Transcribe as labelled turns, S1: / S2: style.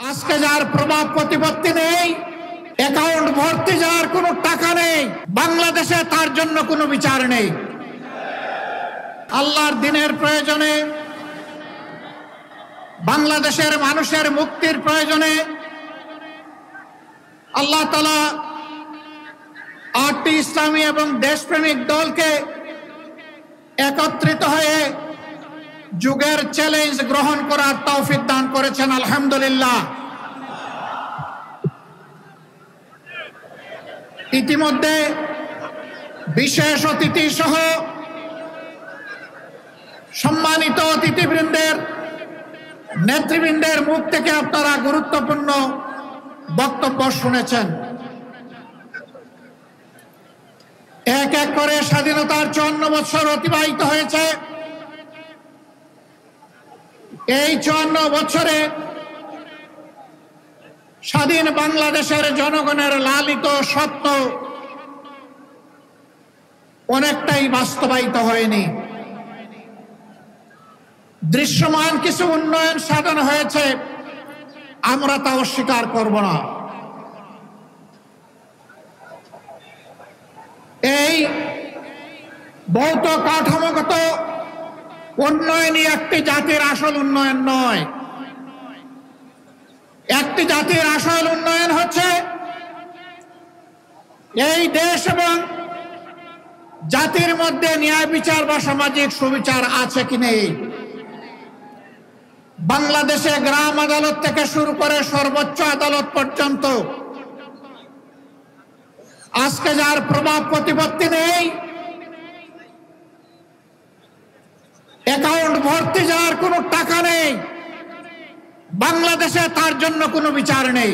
S1: আজকে যার প্রভাব প্রতিপত্তি নেই, অ্যাকাউন্ট ভর্তি যার কোনো টাকা নেই, বাংলাদেশে তার জন্য কোনো বিচার নেই। আল্লাহর দিনের প্রয়োজনে, বাংলাদেশের মানুষের মুক্তির প্রয়োজনে আল্লাহ তাআলা 8টি ইসলামী এবং দেশপ্রেমিক দলকে একত্রিত হয়ে যুগের চ্যালেঞ্জ গ্রহণ করার তৌফিক দান করেছেন, আলহামদুলিল্লাহ। ইতিমধ্যে বিশেষ অতিথি সহ সম্মানিত অতিথিবৃন্দের, নেতৃবৃন্দের মুখ থেকে আপনারা গুরুত্বপূর্ণ বক্তব্য শুনেছেন। এক এক করে স্বাধীনতার 54 বছর অতিবাহিত হয়েছে। এই 54 বছরে স্বাধীন বাংলাদেশের জনগণের লালিত স্বপ্ন অনেকটাই বাস্তবায়িত হয়নি। দৃশ্যমান কিছু উন্নয়ন সাধন হয়েছে, আমরা তা অস্বীকার করব না। এই ভৌত কাঠামোগত উন্নয়নই একটি জাতির আসল উন্নয়ন নয়। একটি জাতির আসল উন্নয়ন হচ্ছে এই দেশ এবং জাতির মধ্যে ন্যায় বিচার বা সামাজিক সুবিচার আছে কি নেই। বাংলাদেশে গ্রাম আদালত থেকে শুরু করে সর্বোচ্চ আদালত পর্যন্ত আজকে যার প্রভাব প্রতিপত্তি নেই, অ্যাকাউন্ট ভর্তি যার কোনো টাকা নেই, বাংলাদেশে তার জন্য কোনো বিচার নেই।